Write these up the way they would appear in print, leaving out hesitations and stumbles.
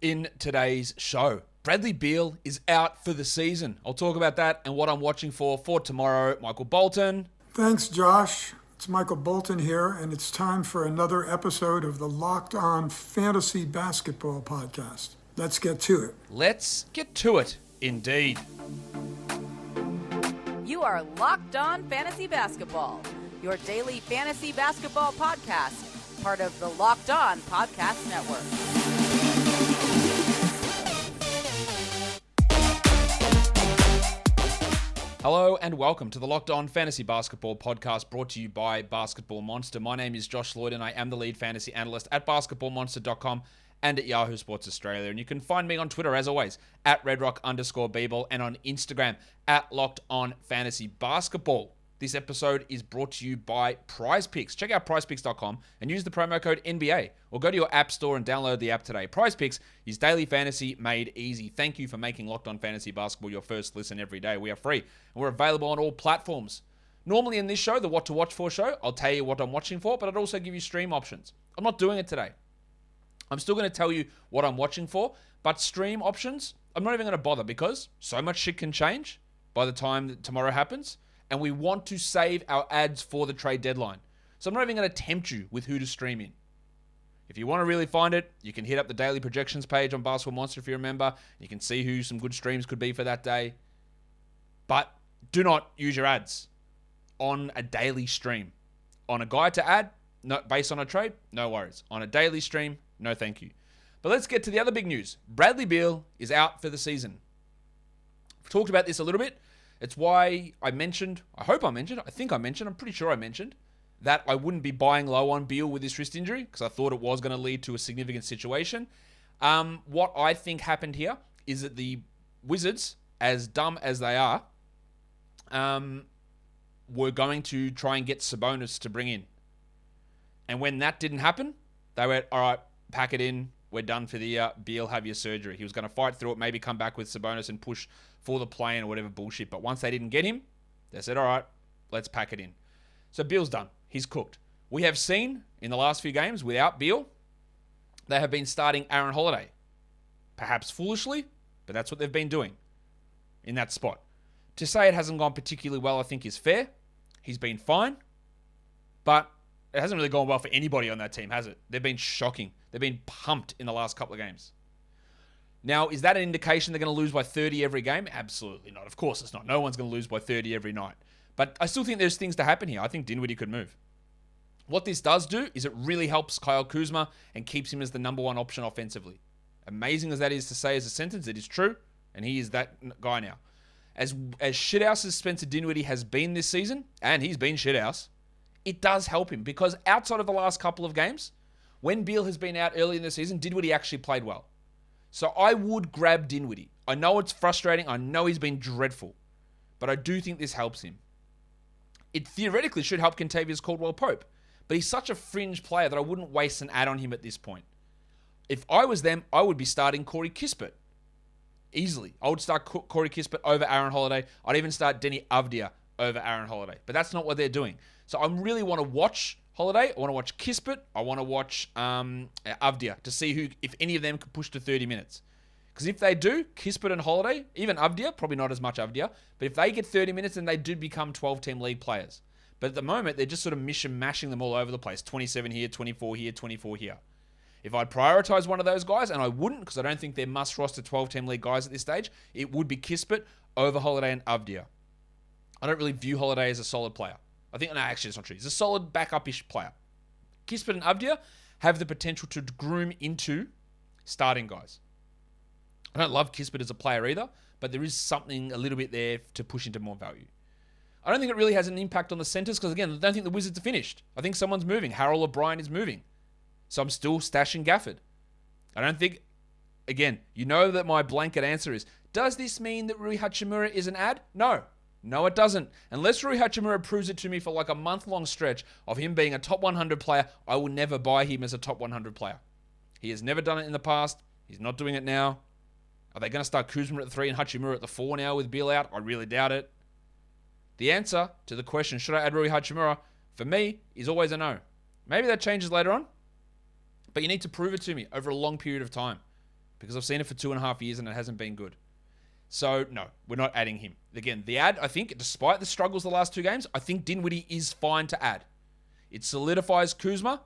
in today's show. Bradley Beal is out for the season. I'll talk about that and what I'm watching for tomorrow. Michael Bolton. Thanks, Josh. It's Michael Bolton here, and it's time for another episode of the Locked On Fantasy Basketball Podcast. Let's get to it. Let's get to it, indeed. You are Locked On Fantasy Basketball, your daily fantasy basketball podcast, part of the Locked On Podcast Network. Hello and welcome to the Locked On Fantasy Basketball Podcast brought to you by Basketball Monster. My name is Josh Lloyd and I am the lead fantasy analyst at basketballmonster.com and at Yahoo Sports Australia. And you can find me on Twitter, as always, at redrock_bball and on Instagram at Locked On Fantasy Basketball. This episode is brought to you by PrizePicks. Check out PrizePicks.com and use the promo code NBA or go to your app store and download the app today. PrizePicks is daily fantasy made easy. Thank you for making Locked On Fantasy Basketball your first listen every day. We are free and we're available on all platforms. Normally in this show, the What to Watch For show, I'll tell you what I'm watching for, but I'd also give you stream options. I'm not doing it today. I'm still going to tell you what I'm watching for, but stream options, I'm not even going to bother because so much shit can change by the time that tomorrow happens. And we want to save our ads for the trade deadline. So I'm not even going to tempt you with who to stream in. If you want to really find it, you can hit up the daily projections page on Basketball Monster if you remember. You can see who some good streams could be for that day. But do not use your ads on a daily stream. On a guy to add, no, based on a trade, no worries. On a daily stream, no thank you. But let's get to the other big news. Bradley Beal is out for the season. We've talked about this a little bit. It's why I mentioned, I'm pretty sure I mentioned, that I wouldn't be buying low on Beal with his wrist injury because I thought it was going to lead to a significant situation. What I think happened here is that the Wizards, as dumb as they are, were going to try and get Sabonis to bring in. And when that didn't happen, they went, all right, pack it in. We're done for the year. Beal, have your surgery. He was going to fight through it, maybe come back with Sabonis and push for the play-in or whatever bullshit. But once they didn't get him, they said, all right, let's pack it in. So Beal's done. He's cooked. We have seen in the last few games without Beal, they have been starting Aaron Holiday. Perhaps foolishly, but that's what they've been doing in that spot. To say it hasn't gone particularly well, I think is fair. He's been fine, but it hasn't really gone well for anybody on that team, has it? They've been shocking. They've been pumped in the last couple of games. Now, is that an indication they're going to lose by 30 every game? Absolutely not. Of course it's not. No one's going to lose by 30 every night. But I still think there's things to happen here. I think Dinwiddie could move. What this does do is it really helps Kyle Kuzma and keeps him as the number one option offensively. Amazing as that is to say as a sentence, it is true. And he is that guy now. As shithouse as Spencer Dinwiddie has been this season, and he's been shithouse, it does help him because outside of the last couple of games, when Beal has been out early in the season, Dinwiddie actually played well. So I would grab Dinwiddie. I know it's frustrating. I know he's been dreadful. But I do think this helps him. It theoretically should help Kentavious Caldwell-Pope. But he's such a fringe player that I wouldn't waste an ad on him at this point. If I was them, I would be starting Corey Kispert. Easily. I would start Corey Kispert over Aaron Holiday. I'd even start Denny Avdia over Aaron Holiday. But that's not what they're doing. So I really want to watch Holiday. I want to watch Kispert. I want to watch Avdia to see if any of them can push to 30 minutes. Because if they do, Kispert and Holiday, even Avdia, probably not as much Avdia, but if they get 30 minutes, then they do become 12-team league players. But at the moment, they're just sort of mashing them all over the place. 27 here, 24 here, 24 here. If I'd prioritize one of those guys, and I wouldn't because I don't think they're must-roster 12-team league guys at this stage, it would be Kispert over Holiday and Avdia. I don't really view Holiday as a solid player. I think, no, actually, it's not true. He's a solid backup-ish player. Kispert and Avdia have the potential to groom into starting guys. I don't love Kispert as a player either, but there is something a little bit there to push into more value. I don't think it really has an impact on the centers because, again, I don't think the Wizards are finished. I think someone's moving. Harold O'Brien is moving. So I'm still stashing Gafford. I don't think, again, you know that my blanket answer is, does this mean that Rui Hachimura is an ad? No. No, it doesn't. Unless Rui Hachimura proves it to me for like a month-long stretch of him being a top 100 player, I will never buy him as a top 100 player. He has never done it in the past. He's not doing it now. Are they going to start Kuzma at the 3 and Hachimura at the 4 now with Beal out? I really doubt it. The answer to the question, should I add Rui Hachimura, for me, is always a no. Maybe that changes later on, but you need to prove it to me over a long period of time. because I've seen it for 2.5 years and it hasn't been good. So, no, we're not adding him. Again, the ad, I think, despite the struggles the last 2 games, I think Dinwiddie is fine to add. It solidifies Kuzma.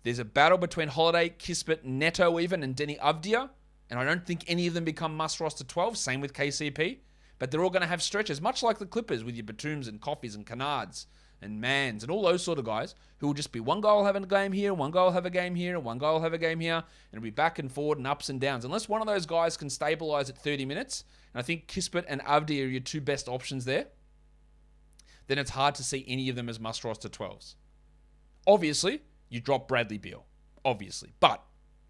There's a battle between Holiday, Kispert, Neto even, and Denny Avdia. And I don't think any of them become must-roster 12. Same with KCP. But they're all going to have stretches, much like the Clippers with your Batums and Coffees and Kennards and Mans and all those sort of guys who will just be one guy will have a game here, one guy will have a game here, and one guy will have a game here, and it'll be back and forward and ups and downs. Unless one of those guys can stabilize at 30 minutes, and I think Kispert and Avdi are your 2 best options there, then it's hard to see any of them as must-roster 12s. Obviously, you drop Bradley Beal. Obviously. But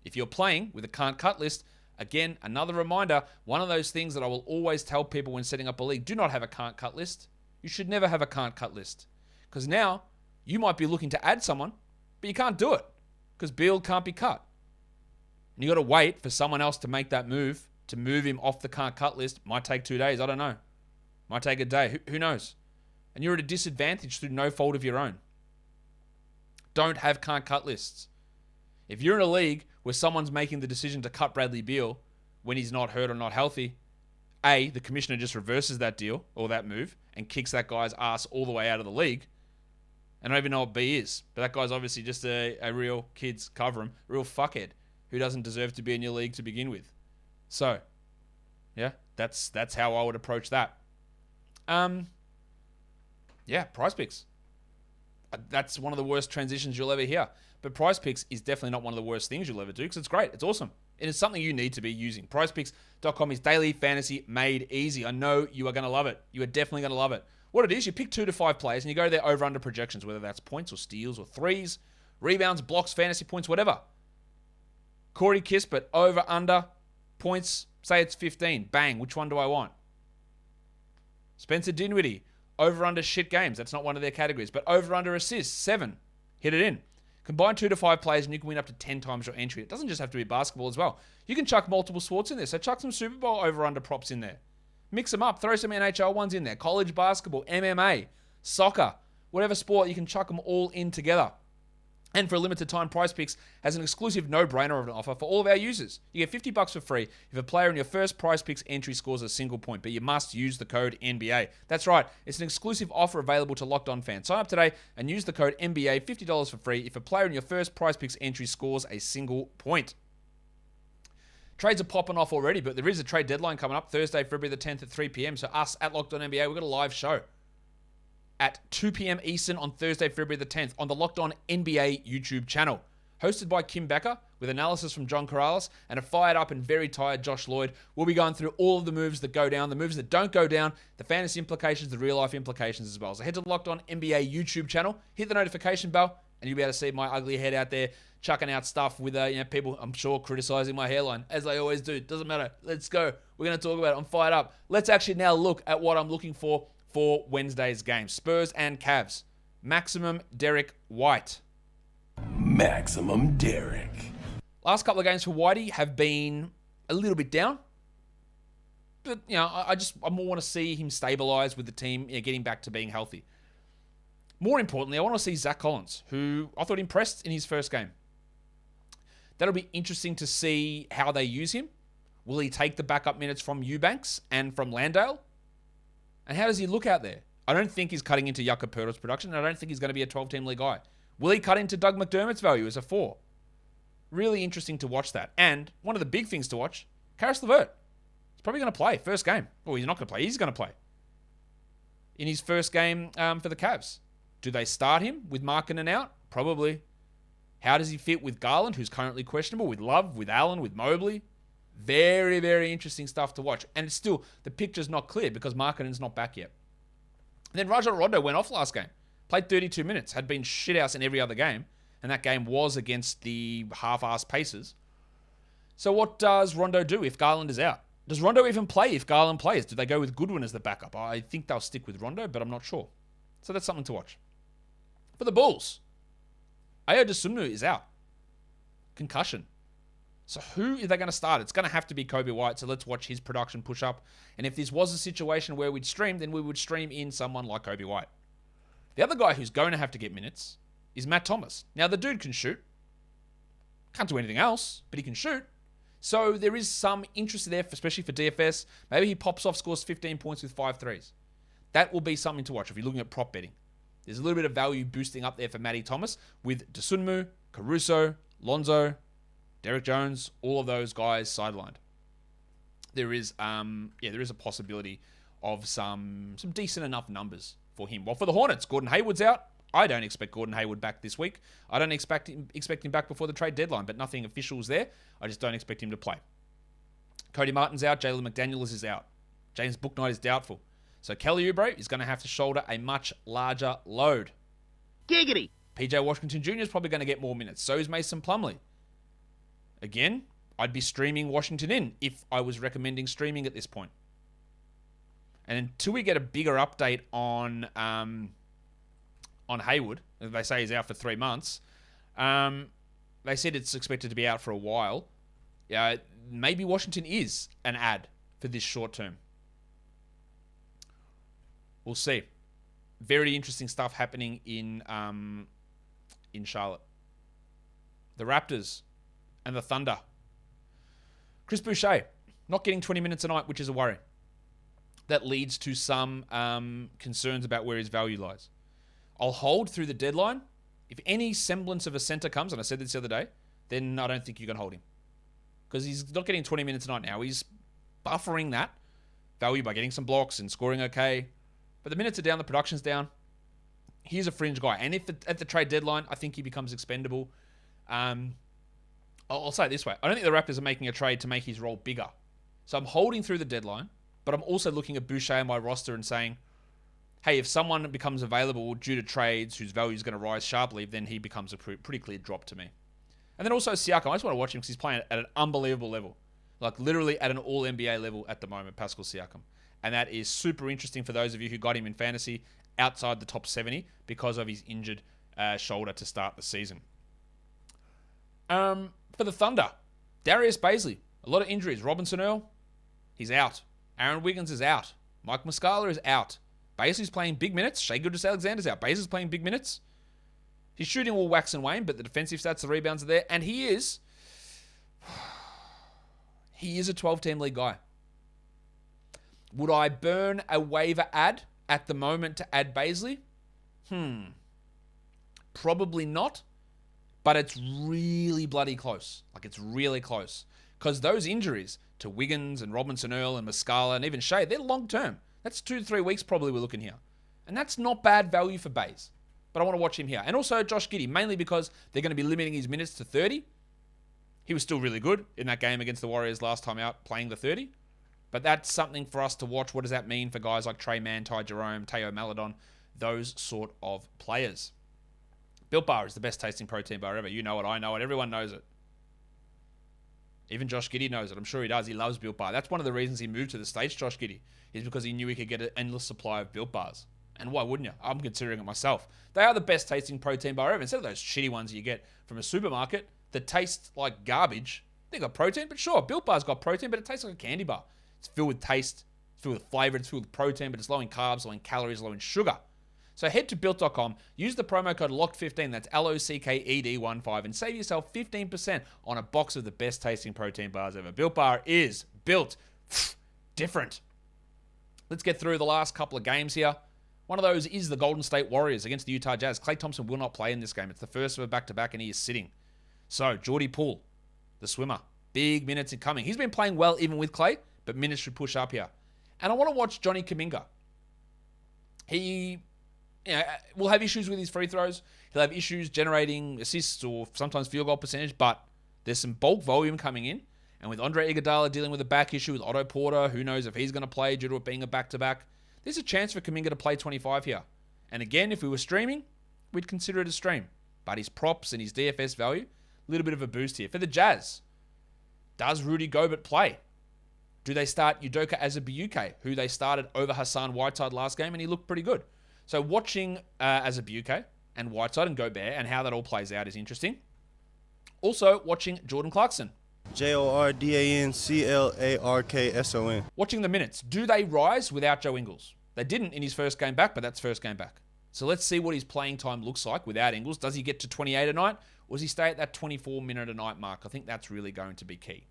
if you're playing with a can't-cut list, again, another reminder, one of those things that I will always tell people when setting up a league, do not have a can't-cut list. You should never have a can't-cut list. Because now, you might be looking to add someone, but you can't do it. Because Beal can't be cut. And you got to wait for someone else to make that move, to move him off the can't-cut list. Might take 2 days, I don't know. Might take a day, who knows? And you're at a disadvantage through no fault of your own. Don't have can't-cut lists. If you're in a league where someone's making the decision to cut Bradley Beal when he's not hurt or not healthy, A, the commissioner just reverses that deal or that move and kicks that guy's ass all the way out of the league. I don't even know what B is, but that guy's obviously just a real kids cover him, real fuckhead who doesn't deserve to be in your league to begin with. So, yeah, that's how I would approach that. Yeah, PrizePicks. That's one of the worst transitions you'll ever hear. But PrizePicks is definitely not one of the worst things you'll ever do because it's great. It's awesome. And it's something you need to be using. PrizePicks.com is daily fantasy made easy. I know you are going to love it. You are definitely going to love it. What it is, you pick 2 to 5 players and you go to their over-under projections, whether that's points or steals or threes, rebounds, blocks, fantasy points, whatever. Corey Kispert, over-under, points, say it's 15. Bang, which one do I want? Spencer Dinwiddie, over-under shit games. That's not one of their categories. But over-under assists, 7. Hit it in. Combine 2 to 5 players and you can win up to 10 times your entry. It doesn't just have to be basketball as well. You can chuck multiple sports in there. So chuck some Super Bowl over-under props in there. Mix them up. Throw some NHL ones in there. College basketball, MMA, soccer, whatever sport, you can chuck them all in together. And for a limited time, PrizePicks has an exclusive no-brainer of an offer for all of our users. You get $50 for free if a player in your first PrizePicks entry scores a single point, but you must use the code NBA. That's right, it's an exclusive offer available to Locked On fans. Sign up today and use the code NBA, $50 for free if a player in your first PrizePicks entry scores a single point. Trades are popping off already, but there is a trade deadline coming up Thursday, February the 10th at 3 p.m. So us at Locked On NBA, we've got a live show at 2 p.m. Eastern on Thursday, February the 10th on the Locked On NBA YouTube channel. Hosted by Kim Becker with analysis from John Corrales and a fired up and very tired Josh Lloyd. We'll be going through all of the moves that go down, the moves that don't go down, the fantasy implications, the real life implications as well. So head to the Locked On NBA YouTube channel, hit the notification bell, and you'll be able to see my ugly head out there chucking out stuff with people, I'm sure, criticizing my hairline, as I always do. Doesn't matter. Let's go. We're going to talk about it. I'm fired up. Let's actually now look at what I'm looking for Wednesday's game. Spurs and Cavs. Maximum Derek White. Maximum Derek. Last couple of games for Whitey have been a little bit down. But, I more want to see him stabilize with the team, getting back to being healthy. More importantly, I want to see Zach Collins, who I thought impressed in his first game. That'll be interesting to see how they use him. Will he take the backup minutes from Eubanks and from Landale? And how does he look out there? I don't think he's cutting into Yucca Purtle's production, and I don't think he's going to be a 12-team league guy. Will he cut into Doug McDermott's value as a 4? Really interesting to watch that. And one of the big things to watch, Karis LeVert. He's probably going to play first game. Well, he's not going to play. He's going to play in his first game for the Cavs. Do they start him with Markkanen out? Probably. How does he fit with Garland, who's currently questionable, with Love, with Allen, with Mobley? Very, very interesting stuff to watch. And it's still, the picture's not clear because Markkanen's not back yet. And then Rajon Rondo went off last game. Played 32 minutes. Had been shithouse in every other game. And that game was against the half-assed Pacers. So what does Rondo do if Garland is out? Does Rondo even play if Garland plays? Do they go with Goodwin as the backup? I think they'll stick with Rondo, but I'm not sure. So that's something to watch. For the Bulls, Ayo Dosunmu is out. Concussion. So who are they going to start? It's going to have to be Kobe White, so let's watch his production push up. And if this was a situation where we'd stream, then we would stream in someone like Kobe White. The other guy who's going to have to get minutes is Matt Thomas. Now, the dude can shoot. Can't do anything else, but he can shoot. So there is some interest there, especially for DFS. Maybe he pops off, scores 15 points with 5 threes. That will be something to watch if you're looking at prop betting. There's a little bit of value boosting up there for Matty Thomas with Dosunmu, Caruso, Lonzo, Derek Jones, all of those guys sidelined. There is a possibility of some decent enough numbers for him. Well, for the Hornets, Gordon Hayward's out. I don't expect Gordon Hayward back this week. I don't expect him back before the trade deadline, but nothing official is there. I just don't expect him to play. Cody Martin's out. Jalen McDaniels is out. James Bouknight is doubtful. So Kelly Oubre is going to have to shoulder a much larger load. Giggity! PJ Washington Jr. is probably going to get more minutes. So is Mason Plumlee. Again, I'd be streaming Washington in if I was recommending streaming at this point. And until we get a bigger update on Hayward, they say he's out for 3 months. They said it's expected to be out for a while. Maybe Washington is an ad for this short term. We'll see. Very interesting stuff happening in Charlotte. The Raptors and the Thunder. Chris Boucher not getting 20 minutes a night, which is a worry. That leads to some concerns about where his value lies. I'll hold through the deadline. If any semblance of a center comes, and I said this the other day, then I don't think you can hold him. Because he's not getting 20 minutes a night now. He's buffering that value by getting some blocks and scoring okay. But the minutes are down, the production's down. He's a fringe guy. And if at the trade deadline, I think he becomes expendable. I'll say it this way. I don't think the Raptors are making a trade to make his role bigger. So I'm holding through the deadline, but I'm also looking at Boucher in my roster and saying, hey, if someone becomes available due to trades whose value is going to rise sharply, then he becomes a pretty clear drop to me. And then also Siakam. I just want to watch him because he's playing at an unbelievable level. Like literally at an all-NBA level at the moment, Pascal Siakam. And that is super interesting for those of you who got him in fantasy outside the top 70 because of his injured shoulder to start the season. For the Thunder, Darius Bazley, a lot of injuries. Robinson Earl, he's out. Aaron Wiggins is out. Mike Muscala is out. Bazley's playing big minutes. Shai Gilgeous-Alexander's out. Bazley's playing big minutes. His shooting will wax and wane, but the defensive stats, the rebounds are there. And he is a 12-team league guy. Would I burn a waiver ad at the moment to add Bazley? Probably not. But it's really bloody close. Like, it's really close. Because those injuries to Wiggins and Robinson Earl and Muscala and even Shea, they're long-term. That's 2 to 3 weeks probably we're looking here. And that's not bad value for Baze. But I want to watch him here. And also Josh Giddey, mainly because they're going to be limiting his minutes to 30. He was still really good in that game against the Warriors last time out, playing the 30. But that's something for us to watch. What does that mean for guys like Trey Mann, Ty Jerome, Teo Maladon, those sort of players? Built Bar is the best tasting protein bar ever. You know it, I know it, everyone knows it. Even Josh Giddey knows it. I'm sure he does. He loves Built Bar. That's one of the reasons he moved to the States, Josh Giddey, is because he knew he could get an endless supply of Built Bars. And why wouldn't you? I'm considering it myself. They are the best tasting protein bar ever. Instead of those shitty ones you get from a supermarket that taste like garbage, they got protein, but sure, Built Bar's got protein, but it tastes like a candy bar. It's filled with taste, it's filled with flavor, it's filled with protein, but it's low in carbs, low in calories, low in sugar. So head to Built.com, use the promo code LOCKED15, that's LOCKED15, and save yourself 15% on a box of the best tasting protein bars ever. Built Bar is built different. Let's get through the last couple of games here. One of those is the Golden State Warriors against the Utah Jazz. Klay Thompson will not play in this game. It's the first of a back-to-back, and he is sitting. So, Jordy Poole, the swimmer, big minutes incoming. He's been playing well even with Klay, but minutes should push up here. And I want to watch Johnny Kuminga. He will have issues with his free throws. He'll have issues generating assists or sometimes field goal percentage, but there's some bulk volume coming in. And with Andre Iguodala dealing with a back issue, with Otto Porter, who knows if he's going to play due to it being a back-to-back, there's a chance for Kuminga to play 25 here. And again, if we were streaming, we'd consider it a stream. But his props and his DFS value, a little bit of a boost here. For the Jazz, does Rudy Gobert play? Do they start Udoka Azubuike, who they started over Hassan Whiteside last game, and he looked pretty good. So watching Azubuike and Whiteside and Gobert and how that all plays out is interesting. Also, watching Jordan Clarkson. JordanClarkson. Watching the minutes. Do they rise without Joe Ingles? They didn't in his first game back, but that's first game back. So let's see what his playing time looks like without Ingles. Does he get to 28 a night, or does he stay at that 24-minute a night mark? I think that's really going to be key.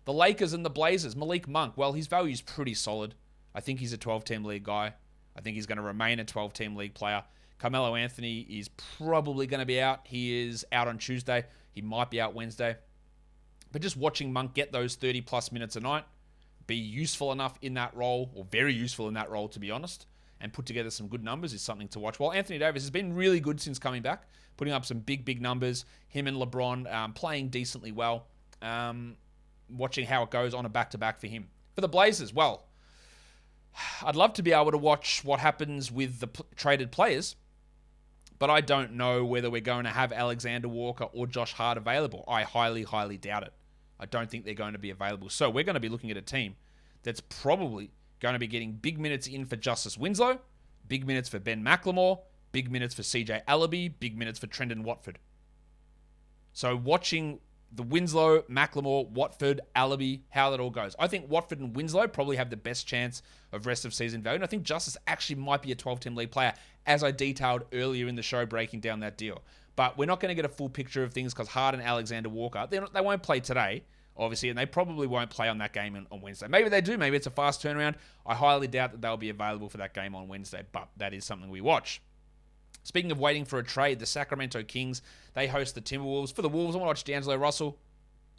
The Lakers and the Blazers, Malik Monk, well, his value is pretty solid. I think he's a 12-team league guy. I think he's going to remain a 12-team league player. Carmelo Anthony is probably going to be out. He is out on Tuesday. He might be out Wednesday. But just watching Monk get those 30-plus minutes a night, be useful enough in that role, or very useful in that role, to be honest, and put together some good numbers is something to watch. While Anthony Davis has been really good since coming back, putting up some big numbers. Him and LeBron playing decently well. Watching how it goes on a back-to-back for him. For the Blazers, well, I'd love to be able to watch what happens with the traded players, but I don't know whether we're going to have Alexander Walker or Josh Hart available. I highly doubt it. I don't think they're going to be available. So we're going to be looking at a team that's probably going to be getting big minutes in for Justice Winslow, big minutes for Ben McLemore, big minutes for CJ Allaby, big minutes for Trendon Watford. So watching the Winslow, McLemore, Watford, Allaby, how that all goes. I think Watford and Winslow probably have the best chance of rest of season value. And I think Justice actually might be a 12-team league player, as I detailed earlier in the show breaking down that deal. But we're not going to get a full picture of things because Hart and Alexander Walker, they won't play today, obviously, and they probably won't play on that game on Wednesday. Maybe they do. Maybe it's a fast turnaround. I highly doubt that they'll be available for that game on Wednesday, but that is something we watch. Speaking of waiting for a trade, the Sacramento Kings, they host the Timberwolves. For the Wolves, I want to watch D'Angelo Russell.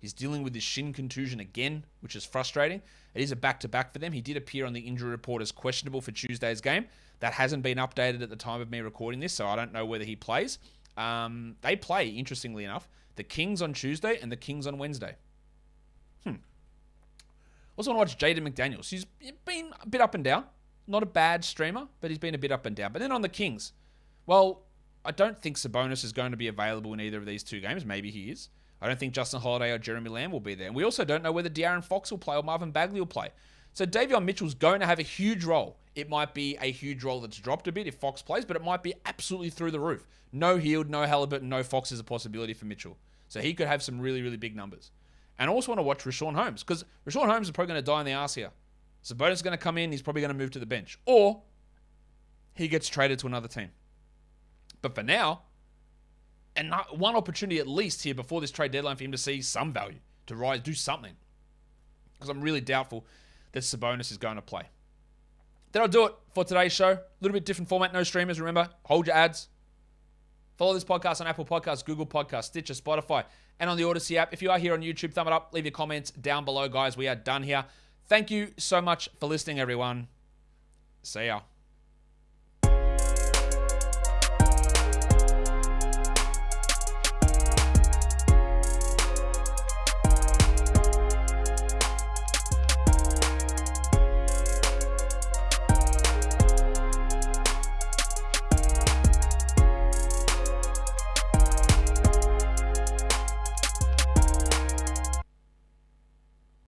He's dealing with his shin contusion again, which is frustrating. It is a back-to-back for them. He did appear on the injury report as questionable for Tuesday's game. That hasn't been updated at the time of me recording this, so I don't know whether he plays. They play, interestingly enough, the Kings on Tuesday and the Kings on Wednesday. Also want to watch Jaden McDaniels. He's been a bit up and down. Not a bad streamer, but he's been a bit up and down. But then on the Kings, well, I don't think Sabonis is going to be available in either of these two games. Maybe he is. I don't think Justin Holiday or Jeremy Lamb will be there. And we also don't know whether De'Aaron Fox will play or Marvin Bagley will play. So Davion Mitchell's going to have a huge role. It might be a huge role that's dropped a bit if Fox plays, but it might be absolutely through the roof. No Hield, no Halliburton, no Fox is a possibility for Mitchell. So he could have some really big numbers. And I also want to watch Rashawn Holmes, because Rashawn Holmes is probably going to die in the arse here. Sabonis is going to come in, he's probably going to move to the bench. Or he gets traded to another team. But for now, and one opportunity at least here before this trade deadline for him to see some value, to rise, do something. Because I'm really doubtful that Sabonis is going to play. That'll do it for today's show. A little bit different format, no streamers. Remember, hold your ads. Follow this podcast on Apple Podcasts, Google Podcasts, Stitcher, Spotify, and on the Odyssey app. If you are here on YouTube, thumb it up. Leave your comments down below, guys. We are done here. Thank you so much for listening, everyone. See ya.